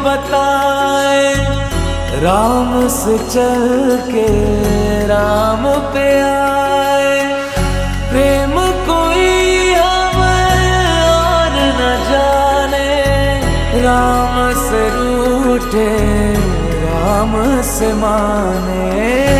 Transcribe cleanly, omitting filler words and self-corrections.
बताए, राम से चल के राम पे आए। प्रेम कोई हमें और न जाने, राम से रूठे राम से माने।